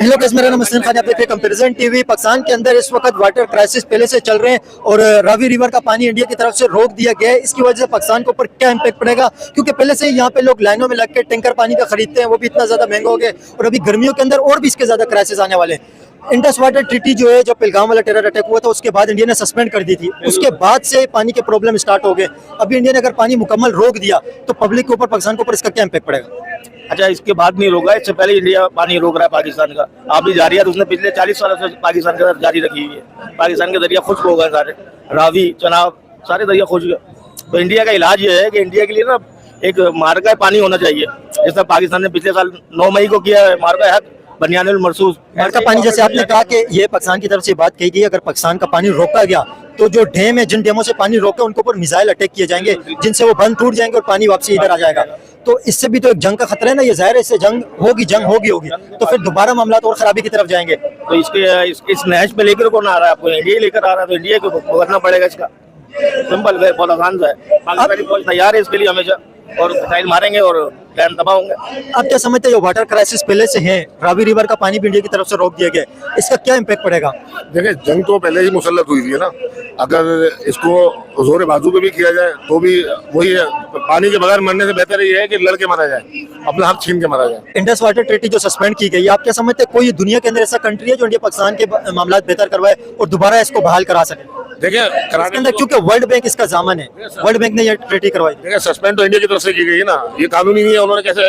Hello guys, मेरा नाम हसन खान। आप देख रहे हैं कंपैरिजन टीवी। पाकिस्तान के अंदर इस वक्त वाटर क्राइसिस पहले से चल रहे हैं और रावी रिवर का पानी इंडिया की तरफ से रोक दिया गया है। इसकी वजह से पाकिस्तान के ऊपर क्या इम्पैक्ट पड़ेगा, क्योंकि पहले से यहाँ पे लोग लाइनों में लग के टैंकर पानी का खरीदते हैं, वो भी इतना ज्यादा महंगा हो गया और अभी गर्मियों के अंदर और भी इसके ज्यादा क्राइसिस आने वाले हैं। इंडस वाटर ट्रीटी जो है, जो पहलगाम वाला टेरर अटैक हुआ था, उसके बाद इंडिया ने सस्पेंड कर दी थी। उसके बाद से पानी के प्रॉब्लम स्टार्ट हो गए। अभी इंडिया ने अगर पानी मुकम्मल रोक दिया तो पब्लिक के ऊपर, पाकिस्तान के ऊपर इसका क्या इम्पैक्ट पड़ेगा? अच्छा, इसके बाद नहीं रोका, इससे पहले इंडिया पानी रोक रहा है पाकिस्तान का। आप भी जारी है तो उसने पिछले 40 सालों से पाकिस्तान के साथ जारी रखी हुई है। पाकिस्तान के दरिया खुश्क हो गए सारे, रावी, चनाब, सारे दरिया खुश्क। तो इंडिया का इलाज ये है कि इंडिया के लिए ना एक मार्ग का पानी होना चाहिए, जैसा पाकिस्तान ने पिछले साल 9 मई को किया है, मार्ग का हक बनियानुल मरसूस का पानी। जैसे आपने कहा कि ये पाकिस्तान की तरफ से बात कही गई, अगर पाकिस्तान का पानी रोका गया तो जो डैम है, जिन डैमों से पानी रोके उनके ऊपर मिसाइल अटैक किए जाएंगे, जिनसे वो बंद टूट जाएंगे और पानी वापसी इधर आ जाएगा। तो इससे भी तो एक जंग का खतरा है ना। ये जाहिर है, इससे जंग होगी तो फिर दोबारा मामला और खराबी की तरफ जाएंगे। तो इस नहज पे लेकर कौन आ रहा है? आपको इंडिया लेकर आ रहा है, तो इंडिया को भुगतना पड़ेगा इसका। सिंपल है, बहुत आसान सा है। पाकिस्तानी फौज तैयार है इसके लिए हमेशा, और मिसाइल मारेंगे और डैम तबाह होंगे। आप क्या समझते हैं, वाटर क्राइसिस पहले से है, रावी रिवर का पानी भी इंडिया की तरफ से रोक दिया गया, इसका क्या इम्पैक्ट पड़ेगा? देखिए, जंग तो पहले ही मुसल्लत हुई थी ना। अगर इसको जोर बाजू पे भी किया जाए तो भी वही है। पानी के बगैर मरने से बेहतर ये है कि लड़के मारा जाए, अपना हक छीन के मारा जाए। इंडस वाटर ट्रीटी जो सस्पेंड की गई, आप क्या समझते हैं, कोई दुनिया के अंदर ऐसा कंट्री है जो इंडिया पाकिस्तान के मामला बेहतर करवाए और दोबारा इसको बहाल करा सके? देखिए, इसके अंदर क्योंकि वर्ल्ड बैंक इसका जामन है, वर्ल्ड बैंक ने ये ट्रीटी करवाई। देखिए, सस्पेंड तो इंडिया की तरफ से की गई है ना, ये कानूनी नहीं है। उन्होंने कैसे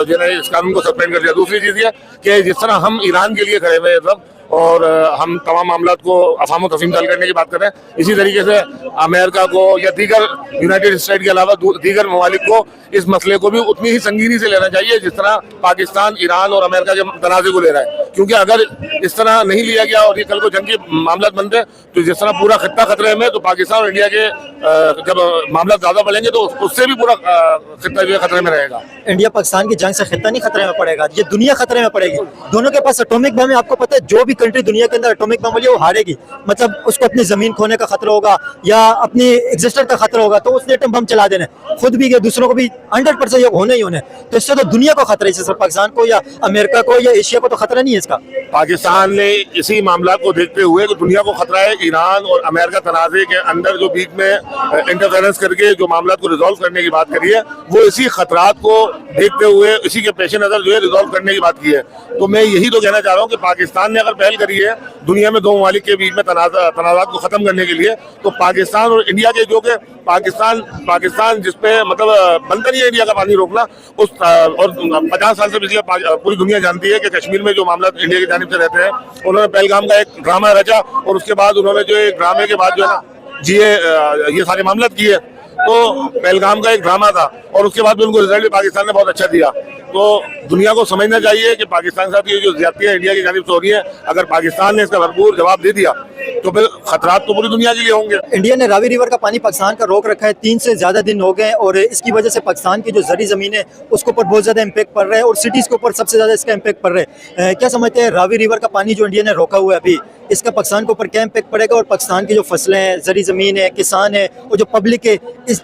जो है इस कानून को सस्पेंड कर दिया। दूसरी चीज ये कि जिस तरह हम ईरान के लिए खड़े हुए हैं सब, और हम तमाम मामलात को अफाम तफहीम दल करने की बात कर रहे हैं, इसी तरीके से अमेरिका को या दीगर यूनाइटेड स्टेट के अलावा दीगर ममालिक को इस मसले को भी उतनी ही संगीनी से लेना चाहिए जिस तरह पाकिस्तान, ईरान और अमेरिका के तनाज़े को ले रहा है। क्योंकि अगर इस तरह नहीं लिया गया और ये कल को जंगी मामला बनते तो जिस तरह पूरा खत्ता खतरे में, तो पाकिस्तान और इंडिया के जब मामला ज्यादा बढ़ेंगे तो उससे भी पूरा खत्ता जो है खतरे में रहेगा। इंडिया पाकिस्तान की जंग से खत्ता नहीं खतरे में पड़ेगा, ये दुनिया खतरे में पड़ेगी। दोनों के पास एटॉमिक बम है। आपको पता है, जो भी कंट्री दुनिया के अंदर एटॉमिक बम वाली वो हारेगी, मतलब उसको अपनी जमीन खोने का खतरा होगा या अपनी एग्जिस्टर का खतरा होगा, तो उसने एटम बम चला देना, खुद भी दूसरों को भी 100% होने ही होने। तो इससे तो दुनिया को खतरा है, सिर्फ पाकिस्तान को या अमेरिका को या एशिया को तो खतरा नहीं है इसका। पाकिस्तान ने इसी मामला को देखते हुए कि दुनिया को खतरा है, ईरान और अमेरिका तनाज़े के अंदर जो बीच में इंटरफेरेंस करके जो मामला को रिजॉल्व करने की बात करी है, वो इसी खतरात को देखते हुए, इसी के पेश नजर जो है रिजॉल्व करने की बात की है। तो मैं यही तो कहना चाह रहा हूँ कि पाकिस्तान ने अगर पहल करी है दुनिया में दो ममालिक के बीच में तनाज़ात को खत्म करने के लिए, तो पाकिस्तान और इंडिया के जो कि पाकिस्तान जिसपे मतलब बनता नहीं है इंडिया का पानी रोकना, उस और 50 साल से पिछले पूरी दुनिया जानती है कि कश्मीर में जो मामला इंडिया की जानिब से रहते हैं, उन्होंने पहलगाम का एक ड्रामा रचा और उसके बाद उन्होंने जो एक ड्रामे के बाद जो है ना ये सारे मामला किए। तो पहलगाम का एक ड्रामा था और उसके बाद भी उनको रिजल्ट पाकिस्तान ने बहुत अच्छा दिया। तो दुनिया को समझना चाहिए कि पाकिस्तान के साथ ये जो ज्यादतियां इंडिया की जानिब से हो रही है, अगर पाकिस्तान ने इसका भरपूर जवाब दे दिया तो फिर खतरात तो पूरी दुनिया के लिए होंगे। इंडिया ने रावी रिवर का पानी पाकिस्तान का रोक रखा है, 3 से ज्यादा दिन हो गए और इसकी वजह से पाकिस्तान की जो जरी जमीन है उसके ऊपर बहुत ज्यादा इम्पैक्ट पड़ रहा है और सिटीज के ऊपर सबसे ज्यादा इसका इम्पैक्ट पड़ रहा है। क्या समझते हैं, रावी रिवर का पानी जो इंडिया ने रोका हुआ है अभी, इसका पाकिस्तान के ऊपर क्या इम्पैक्ट पड़ेगा और पाकिस्तान की जो फसलें हैं, जरी जमीन है, किसान है और जो पब्लिक है,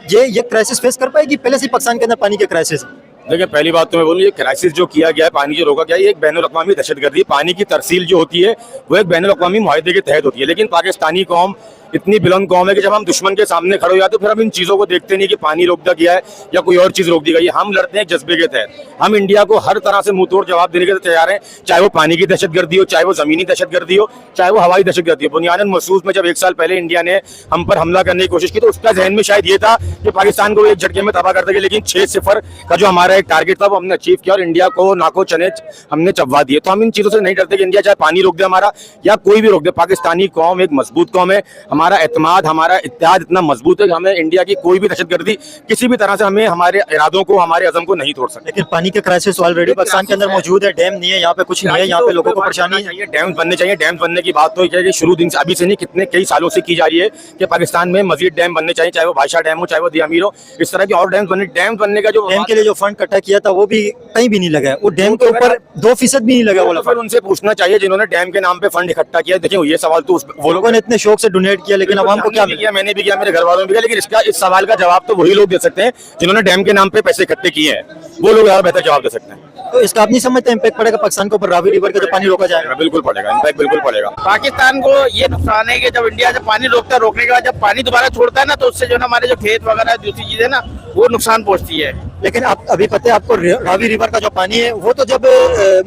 ये क्राइसिस फेस कर पाएगी? पहले से पाकिस्तान के अंदर पानी के क्राइसिस। देखिए, पहली बात तो मैं बोलूँ, ये क्राइसिस जो किया गया है, पानी जो रोका गया है, ये एक बैनुल-अक़वामी दहशतगर्दी। पानी की तरसील जो होती है वो एक बैनुल-अक़वामी मुआहदे के तहत होती है, लेकिन पाकिस्तानी कौम इतनी बुलंद कौम है कि जब हम दुश्मन के सामने खड़े हो जाते फिर हम इन चीज़ों को देखते नहीं कि पानी रोक दिया गया है या कोई और चीज़ रोक दी गई है। हम लड़ते हैं जज्बे के तहत। हम इंडिया को हर तरह से मुंह तोड़ जवाब देने के लिए तैयार हैं, चाहे वो पानी की दहशतगर्दी हो, चाहे वो ज़मीनी दहशतगर्दी हो, चाहे वो हवाई दहशतगर्दी हो। बुनियादन महसूस में जब 1 साल पहले इंडिया ने हम पर हमला करने की कोशिश की तो उसका जहन में शायद ये था कि पाकिस्तान को एक झटके में तबाह कर देंगे, लेकिन 6-0 का जो हमारा एक टारगेट था वो हमने अचीव किया और इंडिया को नाको चने हमने चबवा दिए। तो हम इन चीज़ों से नहीं डरते कि इंडिया चाहे पानी रोक दे हमारा या कोई भी रोक दे। पाकिस्तानी कौम एक मजबूत कौम है, हमारा एतमाद, हमारा इत्तेहाद इतना मजबूत है कि हमें इंडिया की कोई भी दहशतगर्दी किसी भी तरह से हमें हमारे इरादों को, हमारे अज़म को नहीं तोड़ सकते। लेकिन पानी के क्राइसिस ऑलरेडी पाकिस्तान के अंदर मौजूद है, डैम नहीं है, यहाँ पे कुछ नहीं है, यहाँ पे लोगों को परेशानी है। डैम बनने चाहिए। डैम बनने की बात तो ये शुरू दिन से, अभी से नहीं, कितने कई सालों से की जा रही है कि पाकिस्तान में मजीद डैम बनने चाहिए, चाहे वो बादशाह डैम हो, चाहे वो दियामीर हो, इस तरह के और डैम बनने का जो डैम के लिए जो फंड इकट्ठा किया था वो भी कहीं भी नहीं लगा, वो डैम के ऊपर 2% भी नहीं लगा। वो फिर उनसे पूछना चाहिए जिन्होंने डैम के नाम पे फंड इकट्ठा किया। देखिए, ये सवाल तो वो लोगों ने इतने शौक से डोनेट किया, लेकिन आवाम को क्या मिला? मैंने भी किया, मेरे घर वालों ने भी किया, लेकिन इस सवाल का जवाब तो वही लोग दे सकते हैं जिन्होंने डैम के नाम पे पैसे इकट्ठे किए हैं। वो लोग ज्यादा बेहतर जवाब दे सकते हैं। तो इसका आप नहीं समझते इम्पैक्ट पड़ेगा पाकिस्तान के ऊपर, रावी रिवर का जो पानी रोका जाएगा? बिल्कुल पड़ेगा, इम्पैक्ट बिल्कुल पड़ेगा। पाकिस्तान को ये नुकसान है कि जब इंडिया जब पानी रोकता है, रोकने के बाद जब पानी दोबारा छोड़ता है ना, तो उससे जो है हमारे जो खेत वगैरह दूसरी चीजें ना वो नुकसान पहुंचती है। लेकिन आप अभी पता है आपको, रावी रिवर का जो पानी है वो तो जब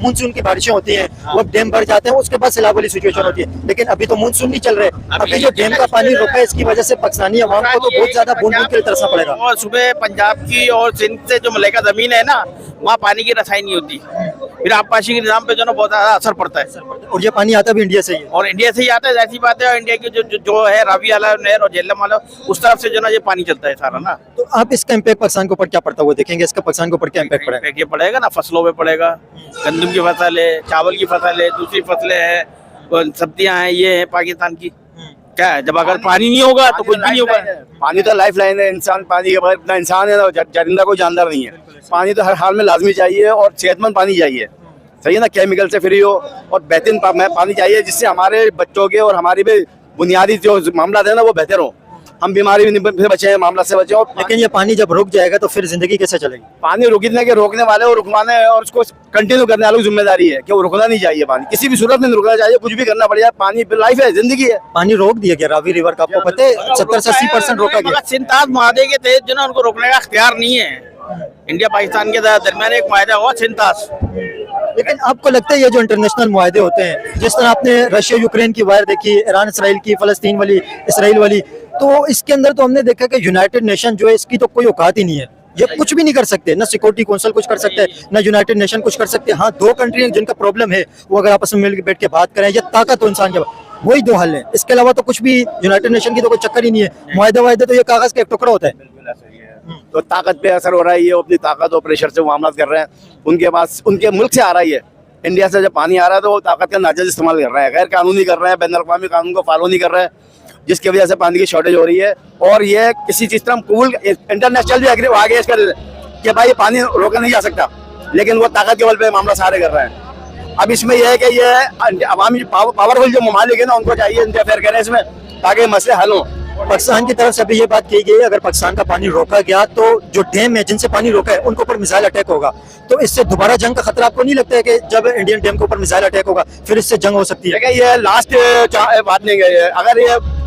मानसून की बारिशें होती हैं वो डैम भर जाते हैं, उसके बाद सैलाब वाली सिचुएशन होती है। लेकिन अभी तो मानसून नहीं चल रहे, अभी जो डैम का पानी रोका है इसकी वजह से पाकिस्तानी अवाम को तो बहुत ज्यादा बूंद बूंद के लिए तरसना पड़ेगा। और सुबह पंजाब की और सिंध से जो मलैका जमीन है ना, वहाँ पानी की रसाई नहीं होती, फिर आबपाशी के निजाम पे जो ना बहुत ज्यादा असर पड़ता है। और ये पानी आता भी इंडिया से ही है। और इंडिया से ही आता है, ऐसी बात है। और इंडिया की जो है रावी वाला नहर और झेलम वाला, उस तरफ से जो ना ये पानी चलता है सारा ना। तो आप इसका इम्पैक्ट पाकिस्तान के ऊपर क्या पड़ता है वो देखेंगे, इसका पाकिस्तान के ऊपर क्या इम्पैक्ट पड़ेगा? ये पड़ेगा ना, फसलों पे पड़ेगा, गंदम की फसल है, चावल की फसल है, दूसरी फसलें हैं, सब्जियां हैं, ये है पाकिस्तान की। क्या है, जब अगर पानी नहीं होगा तो कुछ भी नहीं होगा। पानी तो लाइफ लाइन है, इंसान पानी के बगैर इतना इंसान है ना, चरिंदा कोई जानदार नहीं है। पानी तो हर हाल में लाजमी चाहिए और सेहतमंद पानी चाहिए, सही है ना, केमिकल से फ्री हो और बेहतरीन पानी चाहिए, जिससे हमारे बच्चों के और हमारी भी बुनियादी जो मामला है ना वो बेहतर हो, हम बीमारी से बचे, मामला से बचे। और लेकिन ये पानी जब रुक जाएगा तो फिर जिंदगी कैसे चलेगी? पानी रुकने के रोकने वाले और रुकवाने और उसको कंटिन्यू करने वालों की जिम्मेदारी है कि वो रुकना नहीं चाहिए, पानी किसी भी सूरत में नहीं रुकना चाहिए, कुछ भी करना पड़ेगा। पानी लाइफ है, जिंदगी है। पानी रोक दिया गया रावी रिवर का, आपको पता है 70 से 80% रोका गया। सिंताज मुआहदे के तहत जो ना उनको रोकने का अख्तियार नहीं है। इंडिया पाकिस्तान के दरमियान एक मुआहदा हुआ सिंताज। लेकिन आपको लगता है ये जो इंटरनेशनल मुआहदे होते हैं, जिस तरह आपने रशिया यूक्रेन की वार देखी, ईरान इसराइल की, फलस्तीन वाली, इसराइल वाली, तो इसके अंदर तो हमने देखा कि यूनाइटेड नेशन जो है इसकी तो कोई औकात ही नहीं है, ये कुछ भी नहीं कर सकते, ना सिक्योरिटी काउंसिल कुछ कर सकते हैं, ना यूनाइटेड नेशन कुछ कर सकते हैं। हाँ, दो कंट्री जिनका प्रॉब्लम है वो अगर आपस में मिल बैठ के बात करें, या ताकत हो इंसान के, वही दो हल है, इसके अलावा तो कुछ भी यूनाइटेड नेशन की तो कोई चक्कर ही नहीं है। मुआहदे तो ये कागज का एक टुकड़ा होता है। तो ताकत पे असर हो रहा है, ये अपनी ताकत और प्रेशर से मामला कर रहे हैं, उनके पास उनके मुल्क से आ रहा है। इंडिया से जब पानी आ रहा है तो वो ताकत का नाजायज इस्तेमाल कर रहे हैं, गैर कानूनी कर रहे हैं, बैन अवी कानून को फॉलो नहीं कर रहे हैं, जिसकी वजह से पानी की शॉर्टेज हो रही है। और ये किसी चीज तरह कबूल, इंटरनेशनल भी एग्री आ गया इसका कि भाई ये पानी रोका नहीं जा सकता, लेकिन वो ताकत के बल पे मामला सारे कर रहे हैं। अब इसमें यह है कि ये अवामी पावरफुल जो ममालिक है ना, उनको चाहिए इंटरफेयर करें इसमें, ताकि मसले हल हों। पाकिस्तान की तरफ से अभी ये बात की गई है, अगर पाकिस्तान का पानी रोका गया तो जो डैम है जिनसे पानी रोका है उनके ऊपर मिसाइल अटैक होगा, तो इससे दोबारा जंग का खतरा आपको नहीं लगता है कि जब इंडियन डैम के ऊपर मिसाइल अटैक होगा फिर इससे जंग हो सकती है? देखिए, ये लास्ट बात नहीं गई है। अगर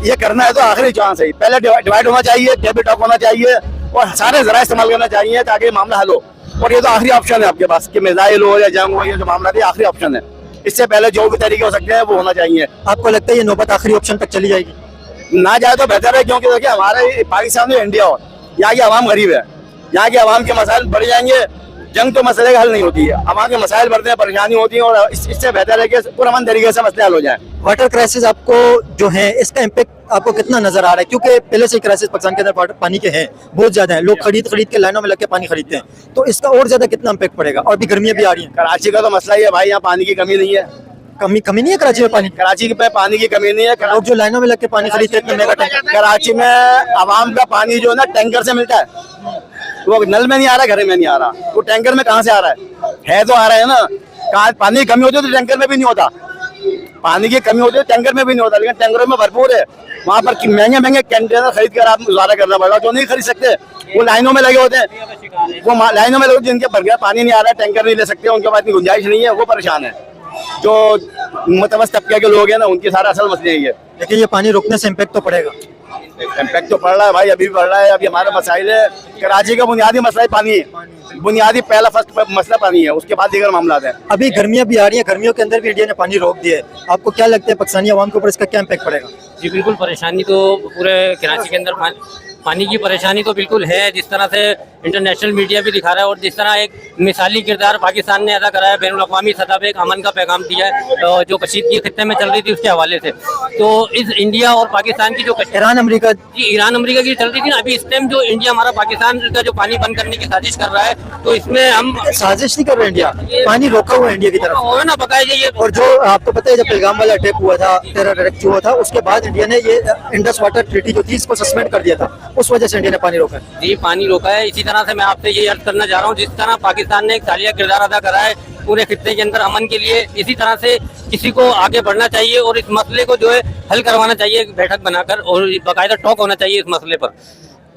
ये करना है तो आखिरी चांस है, पहले डिवाइड होना चाहिए, टेबल टॉक होना चाहिए और सारे जरा इस्तेमाल करना चाहिए ताकि मामला हल हो। और ये तो आखिरी ऑप्शन है आपके पास कि मिसाइल हो या जंग हो, ये जो मामला है आखिरी ऑप्शन है, इससे पहले जो भी तरीके हो सकते हैं वो होना चाहिए। आपको लगता है ये नौबत आखिरी ऑप्शन तक चली जाएगी? ना जाए तो बेहतर है, क्योंकि देखिए हमारे पाकिस्तान में इंडिया हो, यहाँ की आवाम गरीब है, यहाँ के आवाम के मसाइल बढ़ जाएंगे, जंग तो मसले का हल नहीं होती है, आवाम के मसाइल बढ़ते हैं, परेशानी होती है, और इससे बेहतर है कि पुरअमन तरीके से मसले हल हो जाए। वाटर क्राइसिस आपको जो है इसका इम्पैक्ट आपको कितना नजर आ रहा है? क्योंकि पहले से क्राइसिस पाकिस्तान के अंदर पानी के हैं, बहुत ज्यादा है, लोग खरीद के लाइनों में लग के पानी खरीदते हैं, तो इसका और ज्यादा कितना इम्पैक्ट पड़ेगा? और भी गर्मियां भी आ रही हैं। कराची का तो मसला ही है भाई, यहाँ पानी की कमी नहीं है, कमी नहीं है कराची में पानी? कराची पे पानी की कमी नहीं है। लोग जो लाइनों में लग के पानी खरीदते हैं इतने मेगा टैंकर। कराची में आवाम का पानी जो है ना टैंकर से मिलता है, वो नल में नहीं आ रहा, घर में नहीं आ रहा, वो टैंकर में कहाँ से आ रहा है तो आ रहा है ना। कहाँ पानी की कमी होती है तो टैंकर में भी नहीं होता, पानी की कमी होती है टैंकर में भी नहीं होता, लेकिन टैंकरों में भरपूर है। वहाँ पर महंगे महंगे कंटेनर खरीद कर आप गुजारा करना पड़ेगा, जो नहीं खरीद सकते वो लाइनों में लगे होते हैं, वो लाइनों में लगे जिनके भर गया पानी नहीं आ रहा है, टैंकर नहीं ले सकते, उनके पास इतनी गुंजाइश नहीं है, वो परेशान है। जो मुतवस्सित तबके के लोग हैं ना, उनकी सारा असल मसले यही है। लेकिन ये पानी रुकने से इम्पैक्ट तो पड़ेगा। इम्पैक्ट तो पड़ रहा है भाई, अभी भी पड़ रहा है। अभी हमारा मसाइल है, कराची का बुनियादी मसला ही पानी है, बुनियादी पहला फर्स्ट मसला पानी है, उसके बाद दीगर मामला है। अभी गर्मियां भी आ रही हैं, गर्मियों के अंदर भी इंडिया ने पानी रोक दिया है, आपको क्या लगता है पाकिस्तानी अवाम के ऊपर इसका क्या इम्पैक्ट पड़ेगा? जी बिल्कुल, परेशानी तो पूरे कराची के अंदर पानी की परेशानी तो बिल्कुल है, जिस तरह से इंटरनेशनल मीडिया भी दिखा रहा है और जिस तरह एक मिसाली किरदार पाकिस्तान ने अदा करा है, बैनुल-अक़वामी सतह पे एक अमन का पैगाम दिया है जो कशीदगी खित्ते में चल रही थी उसके हवाले से। तो इस इंडिया और पाकिस्तान की जो ईरान अमेरिका की चल रही थी ना, अभी इस टाइम जो इंडिया हमारा पाकिस्तान का जो पानी बंद करने की साजिश कर रहा है, तो इसमें हम साजिश नहीं कर रहे, इंडिया पानी रोका हुआ है इंडिया की तरफ हो ना पकाया ये। और जो आपको पता है जब पहलगाम वाला अटैक हुआ था, टेरर अटैक जो हुआ था, उसके बाद इंडिया ने ये इंडस वाटर ट्रीटी जो थी इसको सस्पेंड कर दिया था, उस वजह से इंडिया ने पानी रोका है। जी पानी रोका है। इसी तरह से मैं आपसे ये अर्ज करना चाह रहा हूँ, जिस तरह पाकिस्तान ने एक सालिया किरदार अदा करा है पूरे खित्ते के अंदर अमन के लिए, इसी तरह से किसी को आगे बढ़ना चाहिए और इस मसले को जो है हल करवाना चाहिए, एक बैठक बनाकर, और बाकायदा टॉक होना चाहिए इस मसले पर।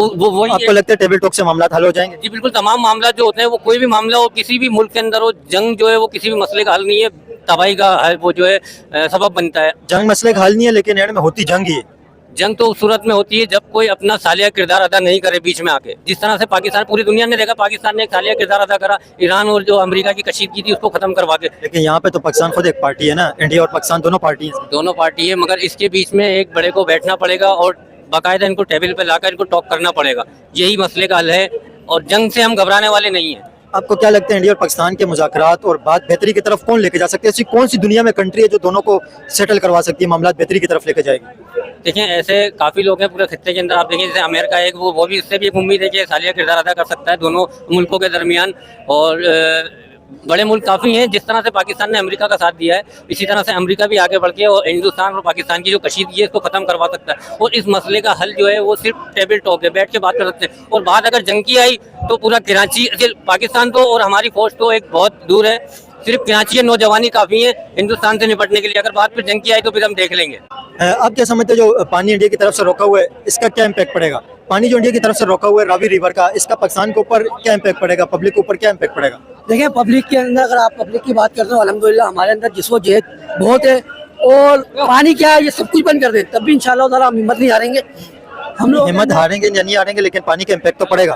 वही आपको लगता है टेबल टॉक से मामला हल हो जाएंगे? जी बिल्कुल, तमाम मामला जो होते हैं वो कोई भी मामला हो किसी भी मुल्क के अंदर हो, जंग जो है वो किसी भी मसले का हल नहीं है, तबाही का वो जो है सबब बनता है। जंग मसले का हल नहीं है, लेकिन एंड में होती जंग ही है। जंग तो उस सूरत में होती है जब कोई अपना सालिया किरदार अदा नहीं करे बीच में आके। जिस तरह से पाकिस्तान, पूरी दुनिया ने देखा पाकिस्तान ने एक सालिया किरदार अदा करा ईरान और जो अमेरिका की कशीदगी थी उसको खत्म करवा के। लेकिन यहाँ पे तो पाकिस्तान खुद एक पार्टी है ना, इंडिया और पाकिस्तान दोनों पार्टी है। दोनों पार्टी है, मगर इसके बीच में एक बड़े को बैठना पड़ेगा और बाकायदा इनको टेबल पे लाकर इनको टॉक करना पड़ेगा। यही मसले का हल है और जंग से हम घबराने वाले नहीं हैं। आपको क्या लगता है इंडिया और पाकिस्तान के मुज़ाकरात और बात बेहतरी की तरफ कौन लेके जा सकते हैं? ऐसी कौन सी दुनिया में कंट्री है जो दोनों को सेटल करवा सकती है, मामला बेहतरी की तरफ लेके जाएगी? देखें, ऐसे काफ़ी लोग हैं पूरे खित्ते के अंदर। आप देखें जैसे अमेरिका है, वो भी इससे भी एक उम्मीद है कि सालिया किरदार अदा कर सकता है दोनों मुल्कों के दरमियान। और बड़े मुल्क काफ़ी हैं। जिस तरह से पाकिस्तान ने अमेरिका का साथ दिया है, इसी तरह से अमेरिका भी आगे बढ़ के और हिंदुस्तान और पाकिस्तान की जो कशीदगी है इसको ख़त्म करवा सकता है। और इस मसले का हल जो है वो सिर्फ टेबल टॉक है, बैठ के बात कर सकते हैं। और बात अगर जंग की आई तो पूरा कराची, पाकिस्तान तो और हमारी फौज तो एक बहुत दूर है, सिर्फ कराची के नौजवानी काफ़ी है हिंदुस्तान से निपटने के लिए। अगर बात फिर जंग की आई तो फिर हम देख लेंगे। आप क्या समझते हैं जो पानी इंडिया की तरफ से रोका हुआ है इसका क्या इम्पैक्ट पड़ेगा? पानी जो इंडिया की तरफ से रोका हुआ है रावी रिवर का, इसका पाकिस्तान के ऊपर क्या इम्पैक्ट पड़ेगा, पब्लिक के ऊपर क्या इम्पैक्ट पड़ेगा? देखिए, पब्लिक के अंदर अगर आप पब्लिक की बात करते हो, अल्हम्दुलिल्लाह हमारे अंदर जिस्मोजहद बहुत है। और पानी क्या है, ये सब कुछ बंद कर दे तब भी इंशाल्लाह ताला हम हिम्मत नहीं हारेंगे। हम लोग हिम्मत हारेंगे या नहीं हारेंगे, लेकिन पानी का इम्पैक्ट तो पड़ेगा।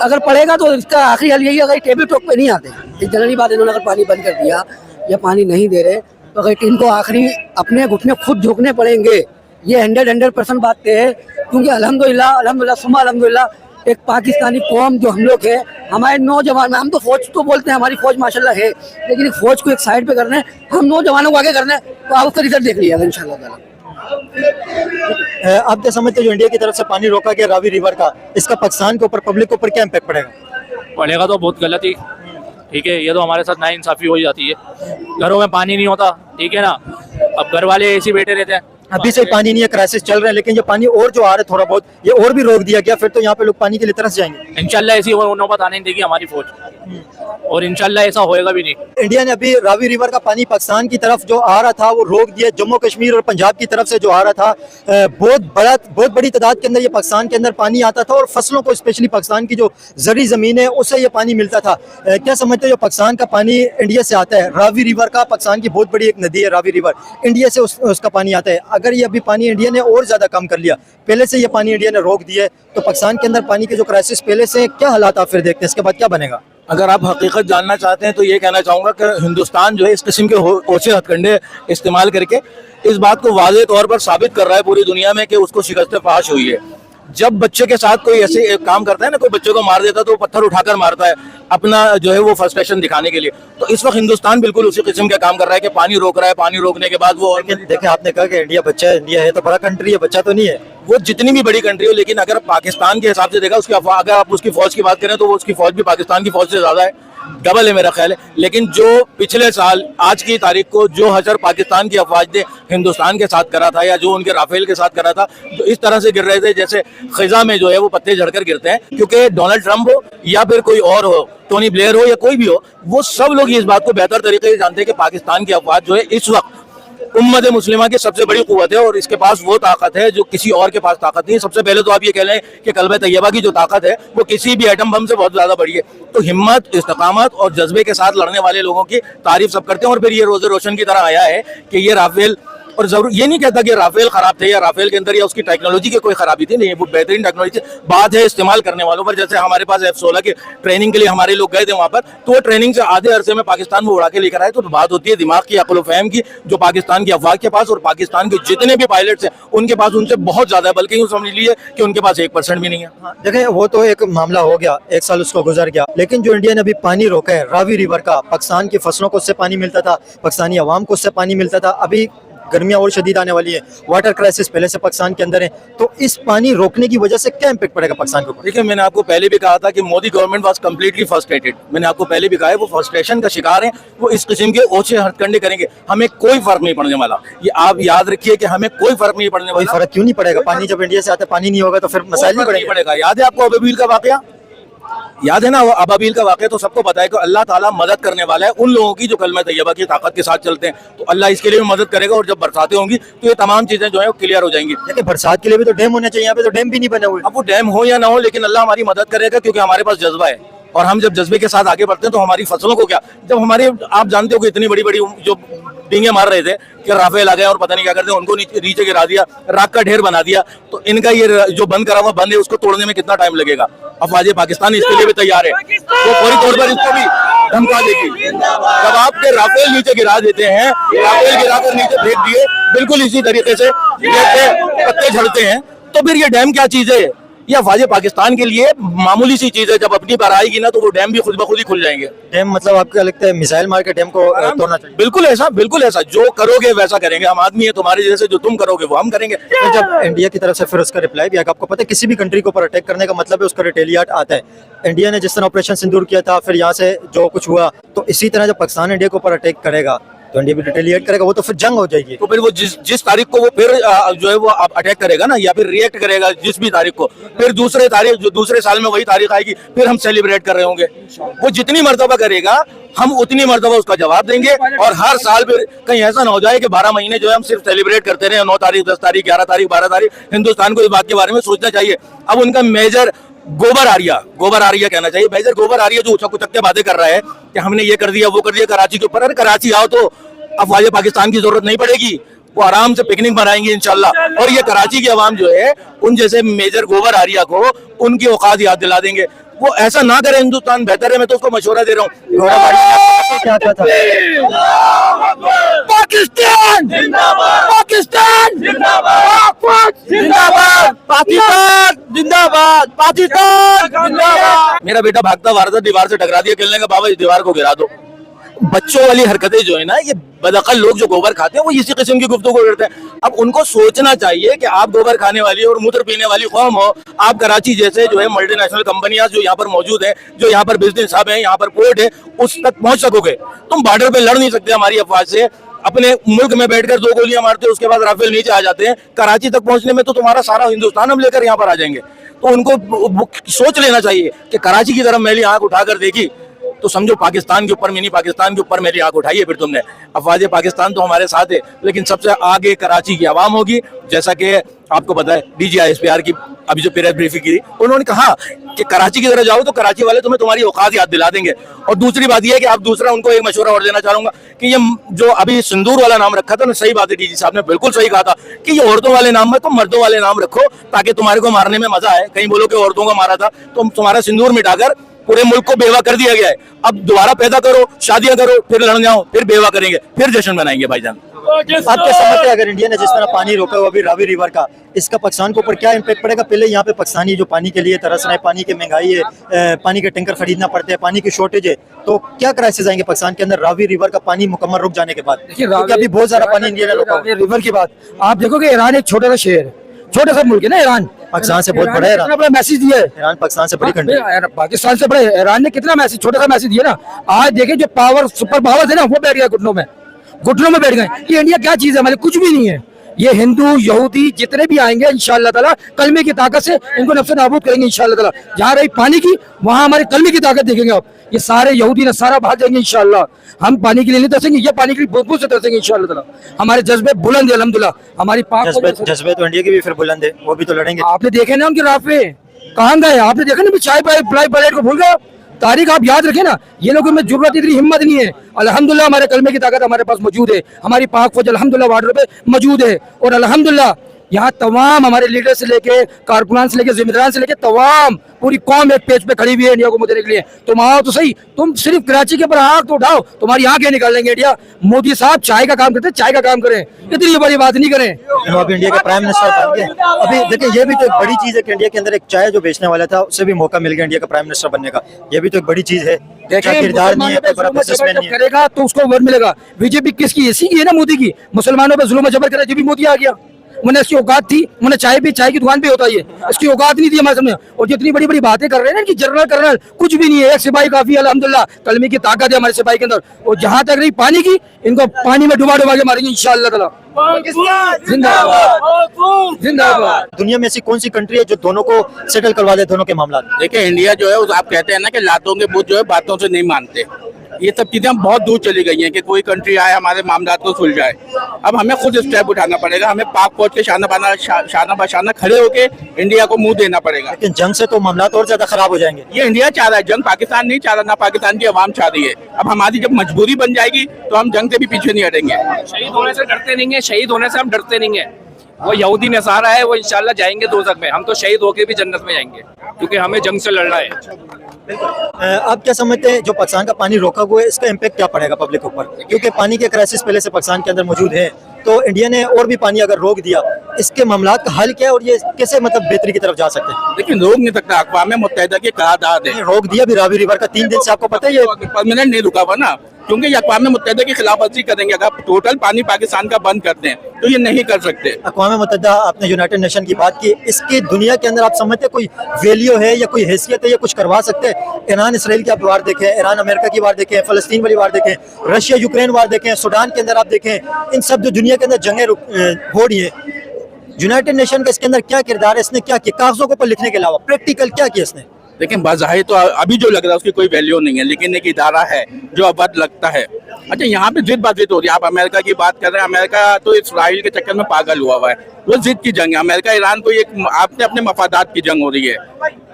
अगर पड़ेगा तो इसका आखिरी हल यही है, अगर टेबल टॉक पे नहीं आते, एक जनरली बात, इन्होंने अगर पानी बंद कर दिया या पानी नहीं दे रहे तो अगर इनको आखिरी अपने घुटने खुद झोंकने पड़ेंगे। ये 100% बात है, क्योंकि अल्हम्दुलिल्लाह सुम्मा अल्हम्दुलिल्लाह एक पाकिस्तानी कौम जो हम लोग है, हमारे नौजवान, हम तो फौज तो बोलते हैं, हमारी फौज माशाल्लाह है, लेकिन फौज को एक साइड पे करना है, हम नौजवानों को आगे करना है। तो आप उसका रिजल्ट देख लीजिएगा इंशाल्लाह ताला। आप क्या समझते हैं जो इंडिया की तरफ से पानी रोका गया रावी रिवर का, इसका पाकिस्तान के ऊपर, पब्लिक के ऊपर क्या इम्पैक्ट पड़ेगा? पड़ेगा तो बहुत गलत ही, ठीक है। ये तो हमारे साथ नाइंसाफी हो जाती है। घरों में पानी नहीं होता, ठीक है ना, अब घर वाले ऐसे बैठे रहते हैं। अभी से पानी नहीं है, क्राइसिस चल रहा है, लेकिन ये पानी और जो आ रहा है थोड़ा बहुत, ये और भी रोक दिया गया, फिर तो यहाँ पे लोग पानी के लिए तरस जाएंगे। इंशाल्लाह ऐसी नौबत आने नहीं देगी हमारी फौज, और इंशाल्लाह ऐसा होएगा भी नहीं। इंडिया ने अभी रावी रिवर का पानी पाकिस्तान की तरफ जो आ रहा था वो रोक दिया। जम्मू कश्मीर और पंजाब की तरफ से जो आ रहा था, बहुत बड़ी तादाद के अंदर ये पाकिस्तान के अंदर पानी आता था और फसलों को, स्पेशली पाकिस्तान की जो जरी जमीन है उससे ये पानी मिलता था। क्या समझते हैं जो पाकिस्तान का पानी इंडिया से आता है, रावी रिवर का, पाकिस्तान की बहुत बड़ी एक नदी है रावी रिवर, इंडिया से उसका पानी आता है, अगर ये अभी पानी इंडिया ने और ज्यादा कम कर लिया, पहले से ये पानी इंडिया ने रोक दिया है, तो पाकिस्तान के अंदर पानी के जो क्राइसिस पहले से क्या हालात आप फिर देखते हैं, इसके बाद क्या बनेगा? अगर आप हकीकत जानना चाहते हैं तो ये कहना चाहूँगा कि हिंदुस्तान जो है इस किस्म के ओछे हथकंडे इस्तेमाल करके इस बात को वाज़ेह तौर पर साबित कर रहा है पूरी दुनिया में कि उसको शिकस्त फाश हुई है। जब बच्चे के साथ कोई ऐसे एक काम करता है ना, कोई बच्चे को मार देता है तो वो पत्थर उठाकर मारता है अपना जो है वो फ्रस्ट्रेशन दिखाने के लिए। तो इस वक्त हिंदुस्तान बिल्कुल उसी किस्म का काम कर रहा है कि पानी रोक रहा है, पानी रोकने के बाद वो, देखें आपने कहा कि इंडिया बच्चा है, इंडिया है तो बड़ा कंट्री है, बच्चा तो नहीं है। वो जितनी भी बड़ी कंट्री हो, लेकिन अगर पाकिस्तान के हिसाब से देखा, उसकी अगर आप उसकी फौज की बात करें तो वो उसकी फौज भी पाकिस्तान की फौज से ज्यादा है, डबल है मेरा ख्याल है। लेकिन जो पिछले साल आज की तारीख को जो हशर पाकिस्तान की अफवाज ने हिंदुस्तान के साथ करा था, या जो उनके राफेल के साथ करा था, तो इस तरह से गिर रहे थे जैसे खिजा में जो है वो पत्ते झड़कर गिरते हैं। क्योंकि डोनाल्ड ट्रंप हो या फिर कोई और हो, टोनी ब्लेयर हो या कोई भी हो, वो सब लोग इस बात को बेहतर तरीके से जानते हैं कि पाकिस्तान की अफवाज जो है इस वक्त उम्मत मुस्लिमा की सबसे बड़ी कुव्वत है और इसके पास वो ताकत है जो किसी और के पास ताकत नहीं है। सबसे पहले तो आप ये कह लें कि कल्बे तैयबा की जो ताकत है वो किसी भी एटम बम से बहुत ज्यादा बड़ी है। तो हिम्मत, इस्तकामत और जज्बे के साथ लड़ने वाले लोगों की तारीफ सब करते हैं। और फिर ये रोज़े रोशन की तरह आया है कि ये राफेल, और जरूर ये नहीं कहता कि राफेल खराब थे या राफेल के अंदर या उसकी टेक्नोलॉजी की कोई खराबी थी, नहीं, वो बेहतरीन टेक्नोलॉजी। बात है इस्तेमाल करने वालों पर। जैसे हमारे पास F-16 के ट्रेनिंग के लिए हमारे लोग गए थे वहां पर, तो वो ट्रेनिंग से आधे अरसे में पाकिस्तान में उड़ा के लेकर आए। तो बात होती है दिमाग की, अक्ल फहम की, जो पाकिस्तान की अफवाज के पास और पाकिस्तान के जितने भी पायलट्स हैं उनके पास उनसे बहुत ज्यादा है, बल्कि यूँ समझ लीजिए कि उनके पास 1% भी नहीं है। देखें, वो तो एक मामला हो गया, एक साल उसको गुजर गया, लेकिन जो इंडिया ने अभी पानी रोका है रावी रिवर का, पाकिस्तान की फसलों को उससे पानी मिलता था, पाकिस्तानी अवाम को उससे पानी मिलता था, अभी गर्मियां और शदीद आने वाली है, वाटर क्राइसिस पहले से पाकिस्तान के अंदर है, तो इस पानी रोकने की वजह से क्या इम्पैक्ट पड़ेगा पाकिस्तान के ऊपर? देखिए, मैंने आपको पहले भी कहा था कि Modi government was completely frustrated. मैंने आपको पहले भी कहा है वो फ्रस्ट्रेशन का शिकार है, वो इस किस्म के ओछे हथकंडे करेंगे, हमें कोई फर्क नहीं पड़ने वाला। ये आप याद रखिए कि हमें कोई फर्क नहीं पड़ने वाला। फर्क क्यों नहीं पड़ेगा? पानी जब इंडिया से आता है, पानी नहीं होगा तो फिर मसाइल नहीं पड़ेगा। याद है आपको अबील का वाकया? याद है ना वो अबाबील का वाक़या, तो सबको पता है कि अल्लाह ताला मदद करने वाला है उन लोगों की जो कलमा तैयबा की ताकत के साथ चलते हैं, तो अल्लाह इसके लिए भी मदद करेगा। और जब बरसातें होंगी तो ये तमाम चीजें जो है वो क्लियर हो जाएंगी। देखिए बरसात के लिए भी तो डैम होने चाहिए, यहाँ पे तो डैम भी नहीं बने हुए। अब वो डैम हो या ना हो, लेकिन अल्लाह हमारी मदद करेगा, क्योंकि हमारे पास जज्बा है। और हम जब जज्बे के साथ आगे बढ़ते हैं तो हमारी फसलों को क्या, जब हमारे, आप जानते हो कि इतनी बड़ी बड़ी जो डींगे मार रहे थे कि राफेल आ गए और पता नहीं क्या करते हैं, उनको नीचे गिरा दिया, राख का ढेर बना दिया, तो इनका ये जो बंद करा हुआ बंद है उसको तोड़ने में कितना टाइम लगेगा। अफवाज पाकिस्तान इसके लिए भी तैयार है, वो फौरी तौर पर इसको भी धमका देगी। जब आपके राफेल नीचे गिरा देते हैं, राफेल गिराकर नीचे फेंक दिए, बिल्कुल इसी तरीके से पत्ते झड़ते हैं, तो फिर ये डैम क्या चीज है? ये अफवाज पाकिस्तान के लिए मामूली सी चीज है। जब अपनी बार आएगी ना तो वो डैम भी खुद ब खुद ही खुल जाएंगे। डैम मतलब आपको क्या लगता है मिसाइल मार के डैम को तोड़ना चाहिए? बिल्कुल ऐसा, बिल्कुल ऐसा, जो करोगे वैसा करेंगे। हम आदमी है तुम्हारे जैसे, जो तुम करोगे वो हम करेंगे। तो जब इंडिया की तरफ से फिर उसका रिप्लाई भी आएगा, आपको पता है किसी भी कंट्री के ऊपर अटैक करने का मतलब है उसका रिटेलिएट आता है। इंडिया ने जिस तरह ऑपरेशन सिंदूर किया था, फिर यहाँ से जो कुछ हुआ, तो इसी तरह जब पाकिस्तान इंडिया के ऊपर अटैक करेगा तो इंडिया भी रिटेलिएट करेगा, वो तो फिर जंग हो जाएगी। तो फिर वो जिस तारीख को वो फिर जो है वो अटैक करेगा ना, या फिर रिएक्ट करेगा जिस भी तारीख को, फिर दूसरे तारीख, जो दूसरे साल में वही तारीख आएगी, फिर हम सेलिब्रेट कर रहे होंगे। वो जितनी मर्तबा करेगा हम उतनी मर्तबा उसका जवाब देंगे। और हर साल फिर कहीं ऐसा ना हो जाए कि 12 महीने जो है हम सिर्फ सेलिब्रेट करते रहे, 9 तारीख, 10 तारीख, 11 तारीख, 12 तारीख। हिंदुस्तान को इस बात के बारे में सोचना चाहिए। अब उनका मेजर गोबर आरिया कहना चाहिए, मेजर गोबर आरिया जो उछक उछक के बातें कर रहा है कि हमने ये कर दिया, वो कर दिया कराची के ऊपर। अरे कराची आओ तो अफवाज पाकिस्तान की जरूरत नहीं पड़ेगी, वो आराम से पिकनिक मनाएंगे इंशाल्लाह। और ये कराची की आवाम जो है उन जैसे मेजर गोबर आरिया को उनकी औकात याद दिला देंगे। वो ऐसा ना करे, हिंदुस्तान बेहतर है। मैं तो उसको मशवरा दे रहा हूँ। क्या था? पाकिस्तान जिंदाबाद, पाकिस्तान जिंदाबाद, जिंदाबाद पाकिस्तान, जिंदाबाद पाकिस्तान जिंदाबाद। मेरा बेटा भागता वारता दीवार से टकरा दिया, खेलने का, बाबा इस दीवार को गिरा दो। बच्चों वाली हरकतें जो है ना, ये बदअकल लोग जो गोबर खाते हैं वो इसी किस्म की गुफ्तगू करते हैं। अब उनको सोचना चाहिए कि आप गोबर खाने वाली और मूत्र पीने वाली कौम हो। आप कराची जैसे जो है मल्टीनेशनल कंपनियां जो यहाँ पर मौजूद है, जो यहाँ पर बिजनेस हब है, यहाँ पर पोर्ट है, उस तक पहुंच सकोगे। तुम बॉर्डर पे लड़ नहीं सकते हमारी अफवाज से। अपने मुल्क में बैठकर 2 गोलियां मारते हो, उसके बाद राफेल नीचे आ जाते हैं। कराची तक पहुंचने में तो तुम्हारा सारा हिंदुस्तान हम लेकर यहाँ पर आ जाएंगे। तो उनको सोच लेना चाहिए कि कराची की तरफ मेरी आंख उठाकर देखी तो समझो पाकिस्तान के ऊपर, मिनी पाकिस्तान के ऊपर मेरी आंख उठाई है फिर तुमने। अफवाज पाकिस्तान तो हमारे साथ है, लेकिन सबसे आगे कराची की आवाम होगी। जैसा कि आपको पता है DGISPR की अभी जो प्रेस ब्रीफिंग की, उन्होंने कहा कि कराची की तरह जाओ तो कराची वाले तुम्हें तुम्हारी औकात याद दिला देंगे। और दूसरी बात यह है कि आप दूसरा उनको एक मशवरा और देना चाहूंगा कि ये जो अभी सिंदूर वाला नाम रखा था ना, सही बात है, DG साहब ने बिल्कुल सही कहा था कि ये औरतों वाले नाम में तुम मर्दों वाले नाम रखो, ताकि तुम्हारे को मारने में मजा आए। कहीं बोलो कि औरतों को मारा था, तो तुम्हारा सिंदूर मिटाकर पूरे मुल्क को बेवा कर दिया गया है। अब दोबारा पैदा करो, शादियां करो, फिर लड़ जाओ, फिर बेवा करेंगे, फिर जश्न मनाएंगे भाईजान। आप क्या समझते हैं अगर इंडिया ने जिस तरह पानी रोका हुआ अभी रावी रिवर का, इसका पाकिस्तान के ऊपर क्या इम्पैक्ट पड़ेगा? पहले यहाँ पे पाकिस्तानी जो पानी के लिए तरस रहे हैं, पानी की महंगाई है, पानी के टैंकर खरीदना पड़ते हैं, पानी की शॉर्टेज है, तो क्या क्राइसिस आएंगे पाकिस्तान के अंदर रावी रिवर का पानी मुकम्मल रुक जाने के बाद? क्योंकि अभी बहुत सारा पानी इंडिया ने रोका हुआ है। रिवर की बात आप देखोगे, ईरान एक छोटा सा शहर, छोटा सा मुल्क है ना ईरान, पाकिस्तान से बहुत बड़ा है ईरान। बड़ा मैसेज दिया है ईरान पाकिस्तान से बड़ी कंट्री है। पाकिस्तान से बड़े ईरान ने कितना मैसेज, छोटा सा मैसेज दिया ना। आज देखिए जो पावर, सुपर पावर थे ना, वो बैठ गया घुटनों में बैठ गए। ये इंडिया क्या चीज है हमारे? कुछ भी नहीं है। ये हिंदू यहूदी जितने भी आएंगे इंशाअल्लाह ताला कलमे की ताकत से इनको नफ्स नाबूद करेंगे इंशाअल्लाह ताला। जहाँ रही पानी की, वहाँ हमारे कलमे की ताकत देखेंगे आप। ये सारे यहूदी नसारा भाग जाएंगे इंशाअल्लाह। हम पानी के लिए नहीं तरसेंगे, ये पानी के लिए बहुत से तरसेंगे इंशाअल्लाह ताला। हमारे जज्बे बुलंद है अल्हम्दुलिल्लाह। हमारी जज्बे तो इंडिया के भी फिर बुलंद है, वो भी तो लड़ेंगे। आपने देखे ना उनके राफे कहाँ गए? आपने देखा ना चाय प्लेट को भूल गए? तारीख आप याद रखें ना। ये लोगों में जरूरत, इतनी हिम्मत नहीं है। अल्हम्दुलिल्लाह हमारे कलमे की ताकत हमारे पास मौजूद है। हमारी पाक फौज अल्हम्दुलिल्लाह बॉर्डर पे मौजूद है। और अल्हम्दुलिल्लाह यहाँ तमाम हमारे लीडर से लेके, कारकुनान से लेके, जिम्मेदारान से लेके तमाम पूरी कौम एक पेज पे खड़ी हुई है इंडिया को मुद्दे के लिए। तुम आओ तो सही, तुम सिर्फ कराची के ऊपर आंख तो उठाओ, तुम्हारी आंखें निकाल लेंगे इंडिया। मोदी साहब चाय का काम करते हैं, चाय का काम करें, इतनी बड़ी बात नहीं करें। अब इंडिया के प्राइम मिनिस्टर बन गए। अभी देखिए ये भी तो एक बड़ी चीज है कि इंडिया के अंदर एक चाय जो बेचने वाला था उसे भी मौका मिल गया इंडिया का प्राइम मिनिस्टर बनने का। ये भी तो एक बड़ी चीज है। किरदार नहीं है, बड़ा बिजनेसमैन नहीं है, करेगा तो उसको वर्ड मिलेगा। बीजेपी किसकी? इसी की है ना, मोदी की। मुसलमानों पर जुल्म जबर करे, जब भी मोदी आ गया। मैंने इसकी औकात थी, मैंने चाय की दुकान पे होता है, इसकी औकात नहीं थी हमारे सामने। और जितनी बड़ी बड़ी बातें कर रहे हैं ना कि जनरल कुछ भी नहीं है, एक सिपाही काफी है, अल्हम्दुलिल्लाह कलमे की ताकत है हमारे सिपाही के अंदर। और जहां तक रही पानी की, इनको पानी में डुबा के मारेंगे इंशाअल्लाह ताला। जिंदाबाद जिंदाबाद। दुनिया में ऐसी कौन सी कंट्री है जो दोनों को सेटल करवा दे दोनों के मामला? देखिए इंडिया जो है, आप कहते हैं ना कि लातों के बुत जो है बातों से नहीं मानते। ये सब चीजें बहुत दूर चली गई हैं कि कोई कंट्री आए हमारे मामला को सुलझाए। अब हमें खुद स्टेप उठाना पड़ेगा, हमें पाक फौज के शाना बशाना खड़े होके इंडिया को मुंह देना पड़ेगा। लेकिन जंग से तो मामला और ज्यादा खराब हो जाएंगे। ये इंडिया चाह रहा है, जंग पाकिस्तान नहीं चाह रहा, ना पाकिस्तान की आवाम चाह रही है। अब हमारी जब मजबूरी बन जाएगी तो हम जंग से भी पीछे नहीं हटेंगे। शहीद होने से डरते नहीं है, शहीद होने से हम डरते नहीं है। वो यहूदी नसारा है, वो इंशाल्लाह जाएंगे दोज़ख में, हम तो शहीद होके भी जन्नत में जाएंगे, क्योंकि हमें जंग से लड़ना है। आप क्या समझते हैं जो पाकिस्तान का पानी रोका हुआ है, इसका इम्पैक्ट क्या पड़ेगा पब्लिक के ऊपर? क्योंकि पानी के क्राइसिस पहले से पाकिस्तान के अंदर मौजूद है, तो इंडिया ने और भी पानी अगर रोक दिया, इसके मामला का हल क्या है और ये कैसे मतलब बेहतरी की तरफ जा सकते हैं? लेकिन रोक नहीं सकता, अक़वाम मुत्तहिदा की करारदाद है। रोक दिया भी रावी रिवर का 3 दिन से, आपको पता है ये परमानेंट नहीं रुका हुआ ना, क्योंकि ये अक़वाम मुत्तहिदा की खिलाफ वर्जी करेंगे। अगर टोटल पानी पाकिस्तान का बंद करते हैं तो ये नहीं कर सकते। अक़वाम मुत्तहिदा, आपने यूनाइटेड नेशन की बात की, इसकी दुनिया के अंदर आप समझते हैं कोई वैल्यू है या कोई हैसियत है, या कुछ करवा सकते हैं? ईरान इसराइल की आप वार देखें, ईरान अमेरिका की वार देखें, फलस्तीन वाली वार देखें, रशिया यूक्रेन वार देखें, सूडान के अंदर आप देखें, इन सब जो दुनिया के अंदर जंगें हो रही है, यूनाइटेड नेशन का इसके अंदर क्या किरदार है? इसने क्या किया कागजों के ऊपर लिखने के अलावा, प्रैक्टिकल क्या किया इसने? लेकिन बाज़ाहिर तो अभी जो लग रहा है उसकी कोई वैल्यू नहीं है, लेकिन एक इदारा है जो अवध लगता है। अच्छा, यहाँ पे जिद बाजिद हो रही है। आप अमेरिका की बात कर रहे हैं, अमेरिका तो इसराइल के चक्कर में पागल हुआ है। वो जिद की जंग है, अमेरिका ईरान को एक आपने अपने मफादात की जंग हो रही है।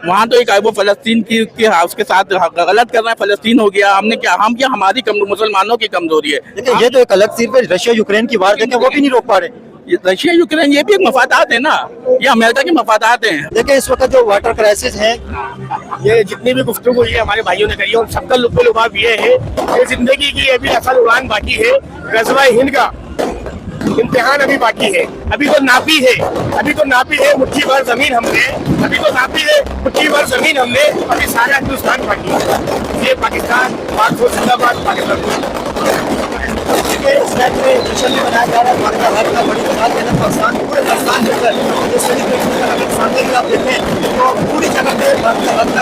वहाँ तो एक वो फलस्तीन की उसके साथ गलत कर रहे हैं, फलस्तीन हो गया, हमने क्या हमारी मुसलमानों की कमजोरी है। देखिए ये तो एक अलग सिर्फ रशिया यूक्रेन की वार देखें, वो भी नहीं रोक पा रहे। रशिया यूक्रेन ये भी एक मफादात है ना, ये अमेरिका के मफादात हैं। देखिए इस वक्त जो वाटर क्राइसिस है, ये जितनी भी गुफ्तगू हुई है हमारे भाइयों ने करी है, और सबका लुत्फ़ ये है कि जिंदगी की अभी असल उड़ान बाकी है। ग़ज़वा हिंद का इम्तिहान अभी बाकी है, अभी तो नापी है मुट्ठी भर जमीन हमने, अभी सारा हिंदुस्तान बाकी है। ये पाकिस्तान पाक फौज जिंदाबाद, पाकिस्तान इस टाइप में जश्न भी मनाया जा रहा है। भारत का हर का बड़ी बात है ना, पाकिस्तान पूरे पाकिस्तान के अंदर इस सेलिब्रेशन का अगर सामने भी आप देखें तो पूरी जगह पे भारत का हक का